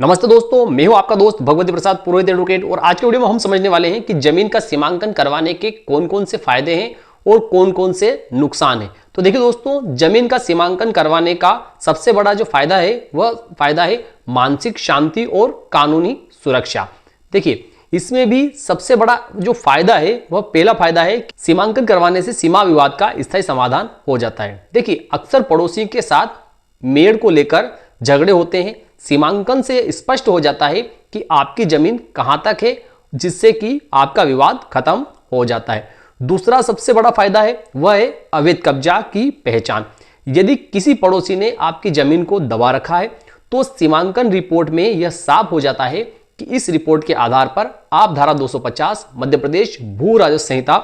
नमस्ते दोस्तों, मैं हूं आपका दोस्त भगवती प्रसाद पुरोहित एडवोकेट। और आज के वीडियो में हम समझने वाले हैं कि जमीन का सीमांकन करवाने के कौन कौन से फायदे हैं और कौन कौन से नुकसान हैं। तो देखिए दोस्तों, जमीन का सीमांकन करवाने का सबसे बड़ा जो फायदा है वह फायदा है मानसिक शांति और कानूनी सुरक्षा। देखिए, इसमें भी सबसे बड़ा जो फायदा है वह पहला फायदा है, सीमांकन करवाने से सीमा विवाद का स्थायी समाधान हो जाता है। देखिए, अक्सर पड़ोसी के साथ मेड़ को लेकर झगड़े होते हैं। सीमांकन से स्पष्ट हो जाता है कि आपकी जमीन कहां तक है, जिससे कि आपका विवाद खत्म हो जाता है। दूसरा सबसे बड़ा फायदा है वह है अवैध कब्जा की पहचान। यदि किसी पड़ोसी ने आपकी जमीन को दबा रखा है तो सीमांकन रिपोर्ट में यह साफ हो जाता है कि इस रिपोर्ट के आधार पर आप धारा 250 मध्य प्रदेश भू राजस्व संहिता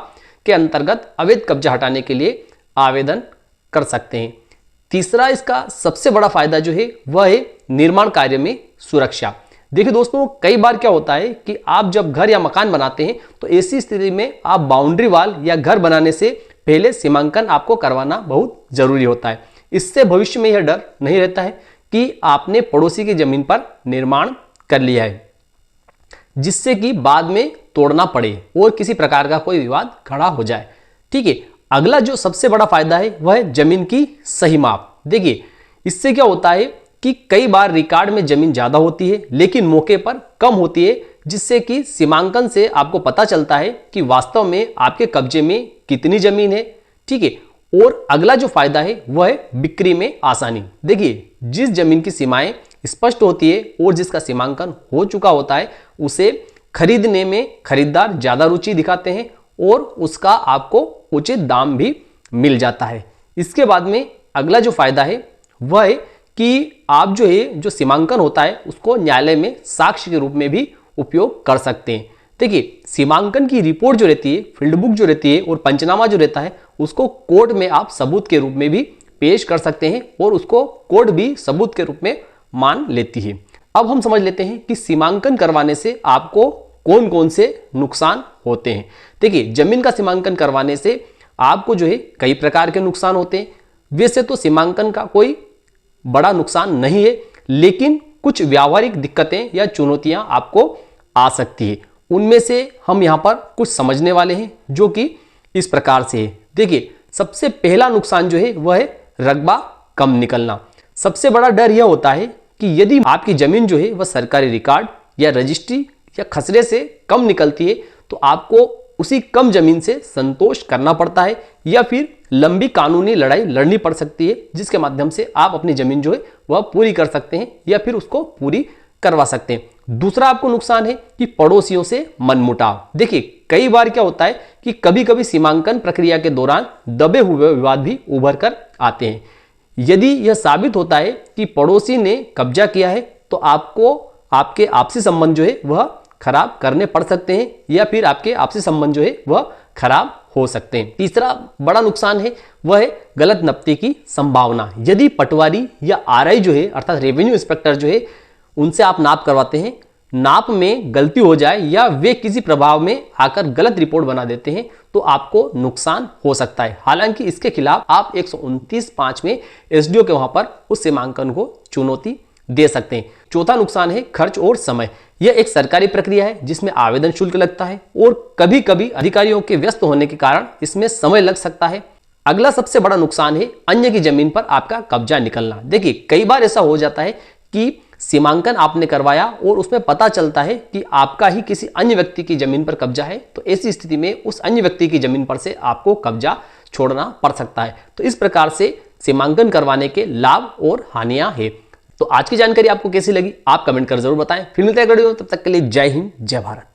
के अंतर्गत अवैध कब्जा हटाने के लिए आवेदन कर सकते हैं। तीसरा इसका सबसे बड़ा फायदा जो है वह है निर्माण कार्य में सुरक्षा। देखिए दोस्तों, कई बार क्या होता है कि आप जब घर या मकान बनाते हैं तो ऐसी स्थिति में आप बाउंड्री वाल या घर बनाने से पहले सीमांकन आपको करवाना बहुत जरूरी होता है। इससे भविष्य में यह डर नहीं रहता है कि आपने पड़ोसी की जमीन पर निर्माण कर लिया है, जिससे कि बाद में तोड़ना पड़े और किसी प्रकार का कोई विवाद खड़ा हो जाए। ठीक है, अगला जो सबसे बड़ा फायदा है वह है जमीन की सही माप। देखिए, इससे क्या होता है कि कई बार रिकॉर्ड में जमीन ज्यादा होती है लेकिन मौके पर कम होती है, जिससे कि सीमांकन से आपको पता चलता है कि वास्तव में आपके कब्जे में कितनी जमीन है। ठीक है, और अगला जो फायदा है वह है बिक्री में आसानी। देखिए, जिस जमीन की सीमाएं स्पष्ट होती है और जिसका सीमांकन हो चुका होता है उसे खरीदने में खरीदार ज्यादा रुचि दिखाते हैं और उसका आपको उचित दाम भी मिल जाता है। इसके बाद में अगला जो फायदा है वह है कि आप जो सीमांकन होता है उसको न्यायालय में साक्ष्य के रूप में भी उपयोग कर सकते हैं। देखिए, सीमांकन की रिपोर्ट जो रहती है, फील्ड बुक जो रहती है और पंचनामा जो रहता है, उसको कोर्ट में आप सबूत के रूप में भी पेश कर सकते हैं और उसको कोर्ट भी सबूत के रूप में मान लेती है। अब हम समझ लेते हैं कि सीमांकन करवाने से आपको कौन कौन से नुकसान होते हैं। देखिए, जमीन का सीमांकन करवाने से आपको कई प्रकार के नुकसान होते हैं। वैसे तो सीमांकन का कोई बड़ा नुकसान नहीं है, लेकिन कुछ व्यावहारिक दिक्कतें या चुनौतियां आपको आ सकती है। उनमें से हम यहां पर कुछ समझने वाले हैं, जो कि इस प्रकार से है। देखिए, सबसे पहला नुकसान जो है वह है रकबा कम निकलना। सबसे बड़ा डर यह होता है कि यदि आपकी जमीन जो है वह सरकारी रिकॉर्ड या रजिस्ट्री या खसरे से कम निकलती है तो आपको उसी कम जमीन से संतोष करना पड़ता है या फिर लंबी कानूनी लड़ाई लड़नी पड़ सकती है, जिसके माध्यम से आप अपनी जमीन जो है वह पूरी कर सकते हैं या फिर उसको पूरी करवा सकते हैं। दूसरा आपको नुकसान है कि पड़ोसियों से मनमुटाव। देखिए, कई बार क्या होता है कि कभी कभी सीमांकन प्रक्रिया के दौरान दबे हुए विवाद भी उभर कर आते हैं। यदि यह साबित होता है कि पड़ोसी ने कब्जा किया है तो आपको आपके आपसी संबंध जो है वह खराब करने पड़ सकते हैं या फिर आपके आपसी संबंध जो है वह खराब हो सकते हैं। तीसरा बड़ा नुकसान है वह है गलत नब्ते की संभावना। यदि पटवारी या आरआई जो है अर्थात रेवेन्यू इंस्पेक्टर जो है उनसे आप नाप करवाते हैं, नाप में गलती हो जाए या वे किसी प्रभाव में आकर गलत रिपोर्ट बना देते हैं तो आपको नुकसान हो सकता है। हालांकि इसके खिलाफ आप 129(5) में एसडीओ के वहां पर उस सीमांकन को चुनौती दे सकते हैं। चौथा नुकसान है खर्च और समय। यह एक सरकारी प्रक्रिया है जिसमें आवेदन शुल्क लगता है और कभी कभी अधिकारियों के व्यस्त होने के कारण इसमें समय लग सकता है। अगला सबसे बड़ा नुकसान है अन्य की जमीन पर आपका कब्जा निकलना। देखिए, कई बार ऐसा हो जाता है कि सीमांकन आपने करवाया और उसमें पता चलता है कि आपका ही किसी अन्य व्यक्ति की जमीन पर कब्जा है, तो ऐसी स्थिति में उस अन्य व्यक्ति की जमीन पर से आपको कब्जा छोड़ना पड़ सकता है। तो इस प्रकार से सीमांकन करवाने के लाभ और हानियां हैं। तो आज की जानकारी आपको कैसी लगी आप कमेंट कर जरूर बताएं। फिर मिलते हैं अगले वीडियो में, तब तक के लिए जय हिंद जय भारत।